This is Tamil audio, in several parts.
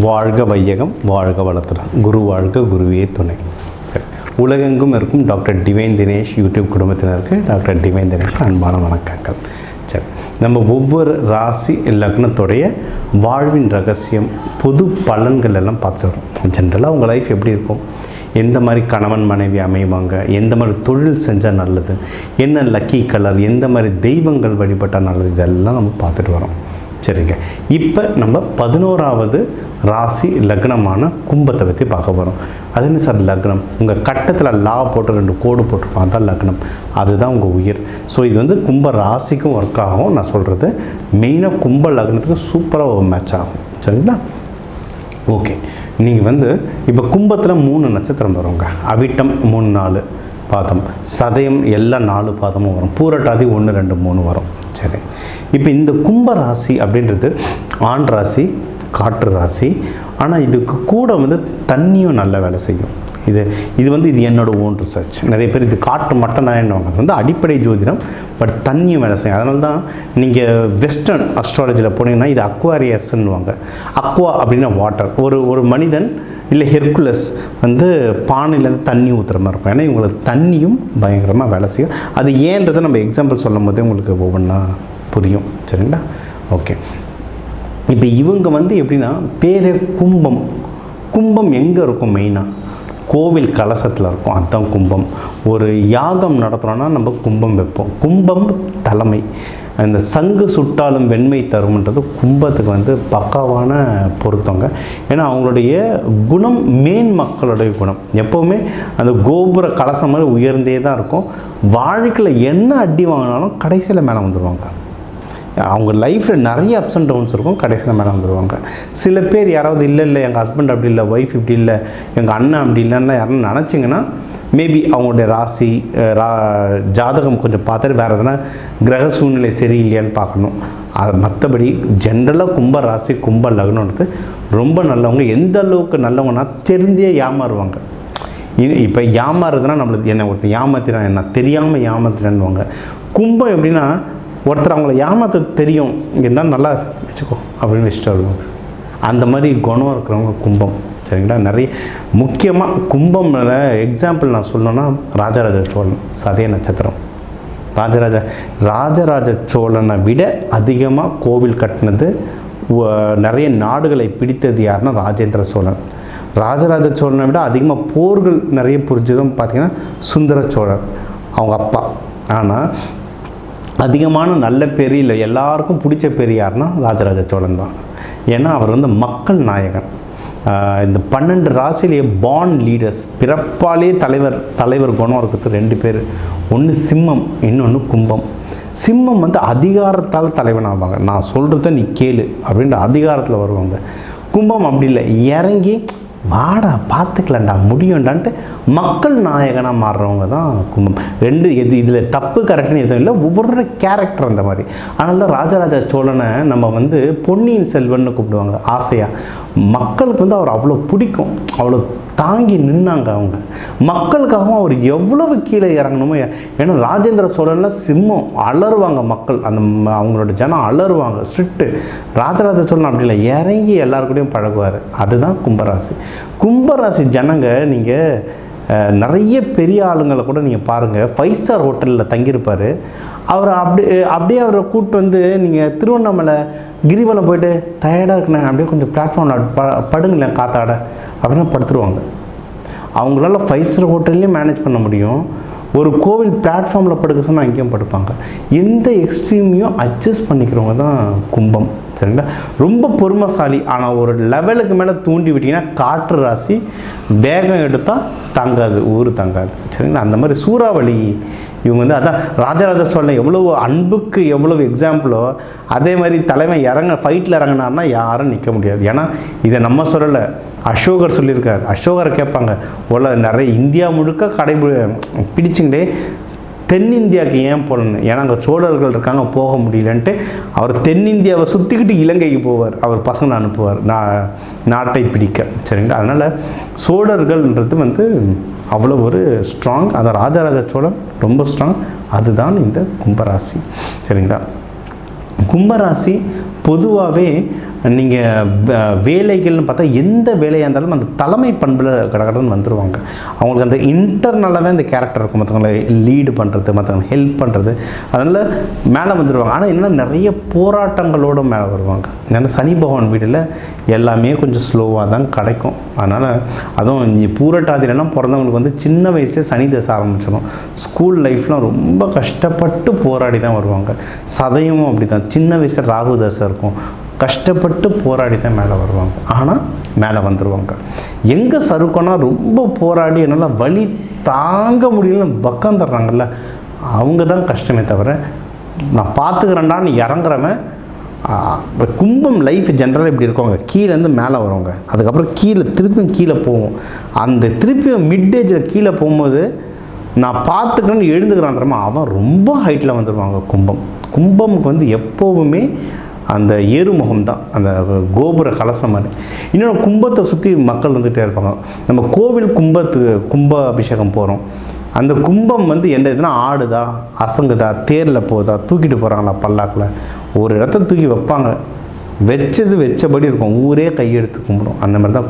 வாழ்க வையகம், வாழ்க வளத்துடன். குரு வாழ்க, குருவே துணை. சரி, உலகெங்கும் இருக்கும் டாக்டர் டிவைன் தினேஷ் யூடியூப் குடும்பத்தினருக்கு டாக்டர் டிவைன் தினேஷ் அன்பான வணக்கங்கள். சரி, நம்ம ஒவ்வொரு ராசி லக்னத்துடைய வாழ்வின் ரகசியம், பொது பலன்கள் எல்லாம் பார்த்து வரோம். ஜென்ரலாக உங்கள் லைஃப் எப்படி இருக்கும், எந்த மாதிரி கணவன் மனைவி அமைவாங்க, எந்த மாதிரி தொழில் செஞ்சால் நல்லது, என்ன லக்கி கலர், எந்த மாதிரி தெய்வங்கள் வழிபட்டால் நல்லது, இதெல்லாம் நம்ம பார்த்துட்டு வரோம். சரிங்க, இப்போ நம்ம 11வது ராசி லக்னமான கும்பத்தை பற்றி பார்க்க போகிறோம். அது என்ன சார் லக்னம்? உங்கள் கட்டத்தில் லா போட்டு 2 கோடு போட்டிருப்போம், அதுதான் லக்னம், அதுதான் உங்கள் உயிர். ஸோ இது வந்து கும்ப ராசிக்கும் ஒர்க் ஆகும். நான் சொல்கிறது மெயினாக கும்ப லக்னத்துக்கு சூப்பராக மேட்ச் ஆகும். சரிங்களா? ஓகே, நீங்கள் வந்து இப்போ கும்பத்தில் 3 நட்சத்திரம் வருங்க. அவிட்டம் 3 4 பாதம், சதயம் எல்லாம் 4 பாதமும் வரும், பூரட்டாதி 1 2 3 வரும். சரி, இப்போ இந்த கும்ப ராசி அப்படின்றது ஆண் ராசி, காற்று ராசி. ஆனால் இதுக்கு கூட வந்து தண்ணியும் நல்ல வேலை செய்யும். இது வந்து என்னோடய ஓன் ரிசர்ச். நிறைய பேர் இது காற்று மட்டும் தான் என்னவாங்க, அது வந்து அடிப்படை ஜோதிடம், பட் தண்ணியும் வேலை செய்யும். அதனால தான் நீங்கள் வெஸ்டர்ன் அஸ்ட்ராலஜியில் போனீங்கன்னா இது அக்வாரியஸ்ன்னுவாங்க. அக்வா அப்படின்னா வாட்டர். ஒரு மனிதன் இல்லை ஹெர்குலஸ் வந்து பானையிலேருந்து தண்ணி ஊற்றுற மாதிரி இருக்கும். ஏன்னா இவங்களுக்கு தண்ணியும் பயங்கரமாக வேலை செய்யும். அது ஏன்றதை நம்ம எக்ஸாம்பிள் சொல்லும் போதே உங்களுக்கு ஒவ்வொன்றா புரியும். சரிங்களா? ஓகே, இப்போ இவங்க வந்து எப்படின்னா பேரே கும்பம். கும்பம் எங்கே இருக்கும்? மெயினாக கோவில் கலசத்தில் இருக்கும், அதுதான் கும்பம். ஒரு யாகம் நடத்துகிறோன்னா நம்ம கும்பம் வைப்போம். கும்பம் தலைமை. அந்த சங்கு சுட்டாலும் வெண்மை தரும்ன்றது கும்பத்துக்கு வந்து பக்காவான பொருத்தங்க. ஏன்னா அவங்களுடைய குணம் மேன் மக்களுடைய குணம் எப்போவுமே அந்த கோபுர கலசம் மாதிரி உயர்ந்தே தான் இருக்கும். வாழ்க்கையில் என்ன அடி வாங்கினாலும் கடைசியில் மேலே வந்துடுவாங்க. அவங்க லைஃப்பில் நிறைய அப்ஸ் அண்ட் டவுன்ஸ் இருக்கும், கடைசியில் மேலே வந்துடுவாங்க. சில பேர் யாராவது இல்லை எங்கள் ஹஸ்பண்ட் அப்படி இல்லை, ஒய்ஃப் இப்படி இல்லை, எங்கள் அண்ணன் அப்படி இல்லைன்னா யாருன்னு நினச்சிங்கன்னா மேபி அவங்களுடைய ராசி ஜாதகம் கொஞ்சம் பார்த்துட்டு வேறு எதனா கிரக சூழ்நிலை சரியில்லையான்னு பார்க்கணும். அது மற்றபடி ஜென்ரலாக கும்ப ராசி கும்ப லக்னம்ன்றது ரொம்ப நல்லவங்க. எந்த அளவுக்கு நல்லவங்கன்னா தெரிந்தே ஏமாறுவாங்க. இப்போ ஏமாறுறதுனா நம்மளுக்கு என்ன ஒருத்தர் ஏமாத்தினான், என்ன தெரியாமல் ஏமாத்தினான்னுவாங்க. கும்பம் எப்படின்னா ஒருத்தர் அவங்கள ஏமாற்ற தெரியும், இருந்தாலும் நல்லா வச்சுக்கோ அப்படின்னு வச்சுட்டு வருவாங்க. அந்த மாதிரி குணம் இருக்கிறவங்க கும்பம். சரிங்களா? நிறைய முக்கியமாக கும்பம்ல எக்ஸாம்பிள் நான் சொல்லணுன்னா ராஜராஜ சோழன், சதய நட்சத்திரம். ராஜராஜ சோழனை விட அதிகமாக கோவில் கட்டினது, நிறைய நாடுகளை பிடித்தது யாருன்னா ராஜேந்திர சோழன். ராஜராஜ சோழனை விட அதிகமாக போர்கள் நிறைய புரிஞ்சதும் பார்த்திங்கன்னா சுந்தர சோழர், அவங்க அப்பா. ஆனால் அதிகமான நல்ல பேர் இல்லை, எல்லாருக்கும் பிடிச்ச பேர் யாருன்னா ராஜராஜ சோழன் தான். ஏன்னா அவர் வந்து மக்கள் நாயகன். இந்த 12 ராசியிலேயே பார்ன் லீடர்ஸ், பிறப்பாலே தலைவர் குணம் இருக்கிறது 2 பேர். ஒன்று சிம்மம், இன்னொன்று கும்பம். சிம்மம் வந்து அதிகாரத்தால் தலைவன் ஆவாங்க. நான் சொல்கிறத நீ கேளு அப்படின்ற அதிகாரத்தில் வருவாங்க. கும்பம் அப்படி இல்லை, இறங்கி வாடா பார்த்துக்கலாம்டா முடியும்டான்ட்டு மக்கள் நாயகனாக மாறுறவங்க தான் கும்பம். இதில் தப்பு கரெக்டுன்னு எதுவும் இல்லை, ஒவ்வொருத்தரோட கேரக்டர் அந்த மாதிரி. அதனால தான் ராஜராஜ சோழனை நம்ம வந்து பொன்னியின் செல்வன்னு கூப்பிடுவாங்க ஆசையாக. மக்களுக்கு வந்து அவர் அவ்வளோ பிடிக்கும், அவ்வளோ தாங்கி நின்னாங்க அவங்க மக்களுக்காகவும். அவர் எவ்வளவு கீழே இறங்கணுமோ. ஏன்னா ராஜேந்திர சோழன்லாம் சிம்மம், அலறுவாங்க மக்கள், அந்த அவங்களோட ஜனம் அலறுவாங்க, ஸ்ட்ரிக்ட்டு. ராஜராஜ சோழன் அப்படி இல்லை, இறங்கி எல்லாருக்கூடையும் பழகுவார். அதுதான் கும்பராசி. கும்பராசி ஜனங்க நீங்கள் நிறைய பெரிய ஆளுங்களை கூட நீங்கள் பாருங்கள், 5 ஸ்டார் ஹோட்டலில் தங்கியிருப்பார். அவர் அப்படியே அவரை கூப்பிட்டு வந்து நீங்கள் திருவண்ணாமலை கிரிவலம் போய்ட்டு டயர்டாக இருக்குண்ணே, அப்படியே கொஞ்சம் பிளாட்ஃபார்மில் படுங்களேன் காத்தாட அப்படின்னா படுத்துருவாங்க. அவங்களால 5 ஸ்டார் ஹோட்டல்லையும் மேனேஜ் பண்ண முடியும். ஒரு கோவில் பிளாட்ஃபார்மில் படுக்க சொன்னால் அங்கேயும் படுப்பாங்க. எந்த எக்ஸ்ட்ரீமையும் அட்ஜஸ்ட் பண்ணிக்கிறவங்க தான் கும்பம். சரிங்களா? ரொம்ப பொறுமைசாலி. ஆனால் ஒரு லெவலுக்கு மேலே தூண்டி விட்டிங்கன்னா காற்று ராசி, வேகம் எடுத்தால் தங்காது, ஊர் தங்காது. சரிங்களா? அந்த மாதிரி சூறாவளி இவங்க வந்து. அதான் ராஜராஜ சோழன் எவ்வளோ அன்புக்கு எவ்வளவு எக்ஸாம்பிளோ, அதே மாதிரி தலைமை ஃபைட்டில் இறங்கினார்னா யாரும் நிற்க முடியாது. ஏன்னா இதை நம்ம சொல்லலை, அசோகர் சொல்லியிருக்கார். அசோகரை கேட்பாங்க, நிறைய இந்தியா முழுக்க பிடிச்சிங்களே, தென்னிந்தியாவுக்கு ஏன் போகணுன்னு. ஏன்னா அங்கே சோழர்கள் இருக்காங்க, போக முடியலன்ட்டு அவர் தென்னிந்தியாவை சுற்றிக்கிட்டு இலங்கைக்கு போவார். அவர் பசங்களை அனுப்புவார் நாட்டை பிடிக்க. சரிங்களா? அதனால் சோழர்கள்ன்றது வந்து அவ்வளோ ஒரு ஸ்ட்ராங். அதை ராஜராஜ சோழன் ரொம்ப ஸ்ட்ராங். அதுதான் இந்த கும்பராசி. சரிங்களா? கும்பராசி பொதுவாகவே நீங்கள் வேலைகள்னு பார்த்தா எந்த வேலையாக இருந்தாலும் அந்த தலைமை பண்பில் கடகடன்னு வந்துடுவாங்க. அவங்களுக்கு அந்த இன்டர்னலாகவே அந்த கேரக்டர் இருக்கும், மற்றவங்களை லீடு பண்ணுறது, மற்றவங்களை ஹெல்ப் பண்ணுறது, அதனால் மேலே வந்துடுவாங்க. ஆனால் என்ன நிறைய போராட்டங்களோடு மேலே வருவாங்க. ஏன்னா சனி பகவான் வீட்டில் எல்லாமே கொஞ்சம் ஸ்லோவாக தான் கிடைக்கும். அதனால் அதுவும் பூரட்டாதிலாம் பிறந்தவங்களுக்கு வந்து சின்ன வயசுலேயே சனி தசை ஆரம்பிச்சிடும். ஸ்கூல் லைஃப்லாம் ரொம்ப கஷ்டப்பட்டு போராடி தான் வருவாங்க. சதயமும் அப்படி தான், சின்ன வயசில் ராகு தசை இருக்கும், கஷ்டப்பட்டு போராடி தான் மேலே வருவாங்க. ஆனால் மேலே வந்துடுவாங்க. எங்கே சறுக்கோன்னா ரொம்ப போராடி என்னால் வலி தாங்க முடியலன்னு உக்காந்துடுறாங்கல்ல, அவங்க தான் கஷ்டமே தவிர நான் பார்த்துக்கிறேன்டான்னு இறங்குறவன். கும்பம் லைஃப் ஜென்ரலாக இப்படி இருக்கவங்க கீழேருந்து மேலே வருவாங்க, அதுக்கப்புறம் திருப்பியும் கீழே போவோம். அந்த திருப்பியும் மிட் ஏஜில் கீழே போகும்போது நான் பார்த்துக்கணுன்னு எழுந்துக்கிறான் தெரியுமா, அவன் ரொம்ப ஹைட்டில் வந்துடுவாங்க. கும்பமுக்கு வந்து எப்போவுமே அந்த ஏறுமுகம் தான், அந்த கோபுர கலசம் மாதிரி. இன்னொன்று கும்பத்தை சுற்றி மக்கள் வந்துகிட்டே இருப்பாங்க. நம்ம கோவில் கும்ப அபிஷேகம் போகிறோம், அந்த கும்பம் வந்து என்ன இதுனா ஆடுதா, அசங்குதா, தேரில் போகுதா, தூக்கிட்டு போகிறாங்களா பல்லாக்கில், ஒரு இடத்த தூக்கி வைப்பாங்க, வச்சபடி இருக்கும், ஊரே கையெடுத்து கும்பிடும். அந்த மாதிரி தான்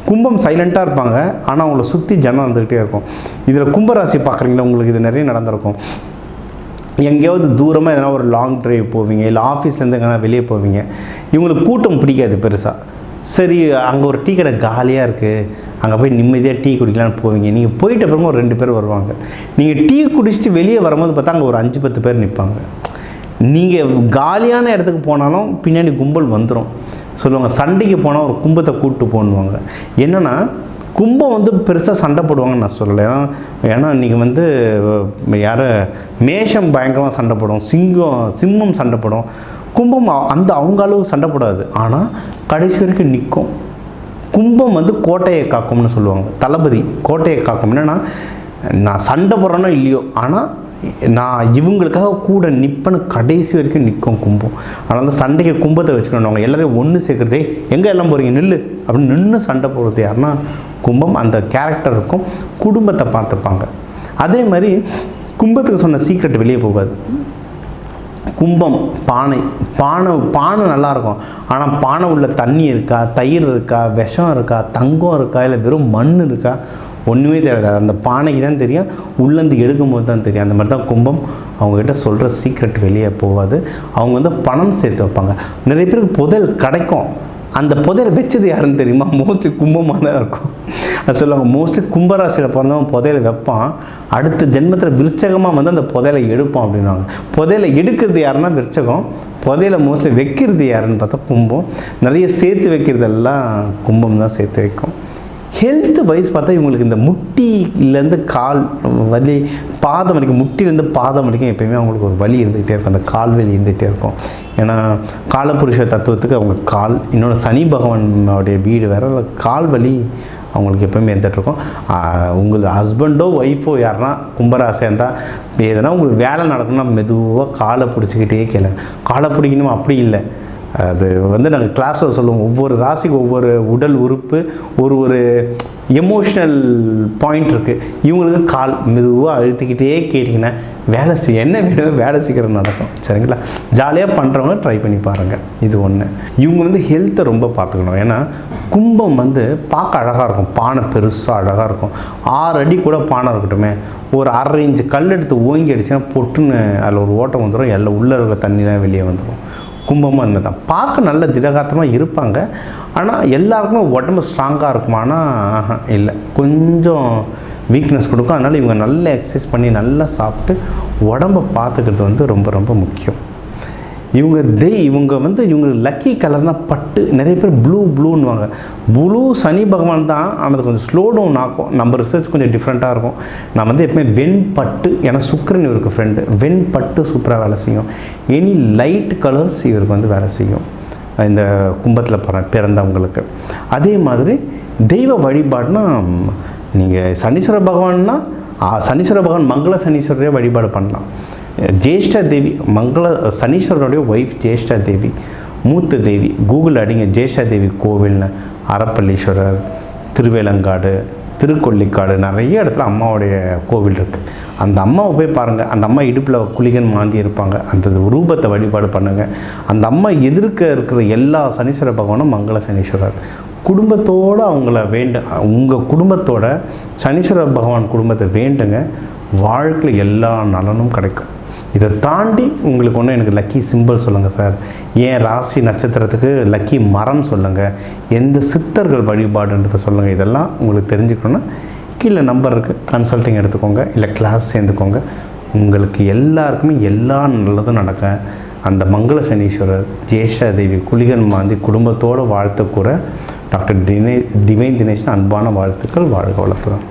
கும்பம் சைலண்ட்டாக இருப்பாங்க, ஆனால் அவங்கள சுற்றி ஜனம் வந்துக்கிட்டே இருக்கும். இதில் கும்பராசி பார்க்குறீங்களா, உங்களுக்கு இது நிறைய நடந்திருக்கும். எங்கேயாவது தூரமாக எதனா ஒரு லாங் ட்ரைவ் போவீங்க, இல்லை ஆஃபீஸ்லேருந்து எங்கன்னா வெளியே போவீங்க, இவங்களுக்கு கூட்டம் பிடிக்காது பெருசாக. சரி, அங்கே ஒரு டீ கடை காலியாக இருக்குது, அங்கே போய் நிம்மதியாக டீ குடிக்கலான்னு போவீங்க. நீங்கள் போயிட்ட அப்புறமா ஒரு 2 பேர் வருவாங்க. நீங்கள் டீ குடிச்சிட்டு வெளியே வரும்போது பார்த்தா அங்கே ஒரு 5-10 பேர் நிற்பாங்க. நீங்கள் காலியான இடத்துக்கு போனாலும் பின்னாடி கும்பல் வந்துடும். சொல்லுவாங்க சண்டைக்கு போனால் ஒரு கும்பத்தை கூப்பிட்டு போடுவாங்க. என்னென்னா கும்பம் வந்து பெருசாக சண்டை போடுவாங்கன்னு நான் சொல்லலை. ஏன்னா இன்றைக்கி வந்து யார் மேஷம் பயங்கரமாக சண்டை போடும், சிம்மம் சண்டை போடும். கும்பம் அவங்க அளவுக்கு சண்டை போடாது, ஆனால் கடைசி வரைக்கும் நிற்கும். கும்பம் வந்து கோட்டையை காக்கும்னு சொல்லுவாங்க. தளபதி கோட்டையை காக்கும். என்னென்னா நான் சண்டை போடுறேனோ இல்லையோ, ஆனால் நான் இவங்களுக்காக கூட நிற்பேன்னு கடைசி வரைக்கும் நிற்கும் கும்பம். அதனால தான் சண்டைக்கு கும்பத்தை வச்சுக்கணும். எல்லோரையும் ஒன்று சேர்க்குறதே, எங்கே எல்லாம் போகிறீங்க நில்லு அப்படின்னு நின்று சண்டை போடுறது யாருன்னா கும்பம். அந்த கேரக்டர் இருக்கும், குடும்பத்தை பார்த்துப்பாங்க. அதே மாதிரி கும்பத்துக்கு சொன்ன சீக்ரெட் வெளியே போகாது. கும்பம் பானை நல்லாயிருக்கும், ஆனால் பானை உள்ள தண்ணி இருக்கா, தயிர் இருக்கா, விஷம் இருக்கா, தங்கம் இருக்கா, இல்லை வெறும் மண் இருக்கா, ஒன்றுமே தெரியாது. அந்த பானைக்கு தான் தெரியும், உள்ளேருந்து எடுக்கும்போது தான் தெரியும். அந்த மாதிரி தான் கும்பம். அவங்கக்கிட்ட சொல்கிற சீக்ரெட் வெளியே போகாது. அவங்க வந்து பணம் சேர்த்து வைப்பாங்க. நிறைய பேருக்கு புதையல் கிடைக்கும், அந்த புதையல் வச்சது யாருன்னு தெரியுமா? மோஸ்ட்லி கும்பமாக தான் இருக்கும். அது சொல்லுவாங்க, மோஸ்ட்லி கும்பராசியில் பிறந்தவன் புதையலை வைப்பான், அடுத்த ஜென்மத்தில் விருச்சகமாக வந்து அந்த புதையலை எடுப்பான் அப்படின்னாங்க. புதையலை எடுக்கிறது யாருன்னா விருச்சகம், புதையலை மோஸ்ட்லி வைக்கிறது யாருன்னு பார்த்தா கும்பம். நிறைய சேர்த்து வைக்கிறதெல்லாம் கும்பம் தான் சேர்த்து வைக்கும். ஹெல்த் வைஸ் பார்த்தா இவங்களுக்கு இந்த முட்டிலேருந்து கால் வலி, பாதம் வலிக்கும், முட்டிலேருந்து பாதம் வலிக்கும் எப்போயுமே அவங்களுக்கு ஒரு வலி இருந்துகிட்டே இருக்கும், அந்த கால் வலி இருந்துகிட்டே இருக்கும். ஏன்னா காலபுருஷ தத்துவத்துக்கு அவங்க கால், இன்னொன்று சனி பகவானுடைய வீடு வேறு, கால் வலி அவங்களுக்கு எப்போயுமே இருந்துகிட்ருக்கும். உங்களுக்கு ஹஸ்பண்டோ ஒய்ஃபோ யாருன்னா கும்பராசியாக இருந்தால் எதனா உங்களுக்கு வேலை நடக்கணும்னா மெதுவாக காலை பிடிச்சிக்கிட்டே கேளுங்க. காலை பிடிக்கணும் அப்படி இல்லை, அது வந்து நாங்கள் கிளாஸில் சொல்லுவோம், ஒவ்வொரு ராசிக்கு ஒவ்வொரு உடல் உறுப்பு ஒரு எமோஷ்னல் பாயிண்ட் இருக்குது. இவங்களுக்கு கால் மெதுவாக அழுத்திக்கிட்டே கேட்டிங்கன்னா வேலை என்ன வேணும், வேலை சீக்கிரம் நடக்கும். சரிங்களா? ஜாலியாக பண்ணுறவங்க ட்ரை பண்ணி பாருங்கள். இது ஒன்று. இவங்க வந்து ஹெல்த்தை ரொம்ப பார்த்துக்கணும். ஏன்னா கும்பம் வந்து பார்க்க அழகாக இருக்கும், பானை பெருசாக அழகாக இருக்கும். 6 அடி கூட பானை இருக்கட்டுமே, ஒரு 1/2 இன்ச்சு கல் எடுத்து ஓங்கி அடிச்சுன்னா பொட்டுன்னு அதில் ஒரு ஓட்டம் வந்துடும், எல்லாம் உள்ளே இருக்கிற தண்ணிலாம் வெளியே வந்துடும். கும்பமாக இருந்தால் தான் பார்க்க நல்ல திடகாத்திரமாக இருப்பாங்க. ஆனால் எல்லாருக்குமே உடம்பு ஸ்ட்ராங்காக இருக்குமானா இல்லை, கொஞ்சம் வீக்னஸ் கொடுக்கும். அதனால் இவங்க நல்லா எக்ஸசைஸ் பண்ணி நல்லா சாப்பிட்டு உடம்பை பார்த்துக்கிறது வந்து ரொம்ப ரொம்ப முக்கியம். இவங்க வந்து இவங்க லக்கி கலர்னால் பட்டு. நிறைய பேர் ப்ளூன்னுவாங்க. ப்ளூ சனி பகவான் தான், ஆனால் அது கொஞ்சம் ஸ்லோ டவுன் ஆகும். நம்ம ரிசர்ச் கொஞ்சம் டிஃப்ரெண்ட்டாக இருக்கும். நான் வந்து எப்பவுமே வெண்பட்டு, ஏன்னா சுக்கரன் இவருக்கு ஃப்ரெண்டு, வெண்பட்டு சூப்பராக வேலை செய்யும். எனி லைட் கலர்ஸ் இவருக்கு வந்து வேலை செய்யும் இந்த கும்பத்தில் பிறந்தவங்களுக்கு. அதே மாதிரி தெய்வ வழிபாடுனா நீங்கள் சனீஸ்வர பகவான்னா சனீஸ்வர பகவான் மங்கள சனீஸ்வரரே வழிபாடு பண்ணலாம். ஜேஷ்டா தேவி, சனீஸ்வரனுடைய ஒய்ஃப் ஜேஷ்டா தேவி, மூத்த தேவி. கூகுள் அடிங்க ஜேஷ்டா தேவி கோவில்னு, அரப்பள்ளீஸ்வரர், திருவேலங்காடு, திருக்கொள்ளிக்காடு நிறைய இடத்துல அம்மாவுடைய கோவில் இருக்குது. அந்த அம்மாவை போய் பாருங்கள். அந்த அம்மா இடுப்பில் குளிகன் மாந்தி இருப்பாங்க. அந்த ரூபத்தை வழிபாடு பண்ணுங்கள். அந்த அம்மா எதிர்க்க இருக்கிற எல்லா சனீஸ்வர பகவானும் மங்கள சனீஸ்வரர். குடும்பத்தோடு அவங்கள உங்கள் குடும்பத்தோட சனீஸ்வர பகவான் குடும்பத்தை வேண்டுங்க. வாழ்க்கையில் எல்லா நலனும் கிடைக்கும். இதை தாண்டி உங்களுக்கு ஒன்று எனக்கு லக்கி சிம்பிள் சொல்லுங்கள் சார், ஏன் ராசி நட்சத்திரத்துக்கு லக்கி மரம் சொல்லுங்கள், எந்த சித்தர்கள் வழிபாடுன்றதை சொல்லுங்கள். இதெல்லாம் உங்களுக்கு தெரிஞ்சுக்கணுன்னா கீழே நம்பர் இருக்குது, கன்சல்ட்டிங் எடுத்துக்கோங்க, இல்லை கிளாஸ் சேர்ந்துக்கோங்க. உங்களுக்கு எல்லாருக்குமே எல்லா நல்லதும் நடக்க அந்த மங்கள சனீஸ்வரர் ஜேஷாதேவி குளிகன் மாந்தி குடும்பத்தோடு வாழ்த்துக்கூட டாக்டர் டிவைன் தினேஷ் அன்பான வாழ்த்துக்கள். வாழ்க வளத்துடன்.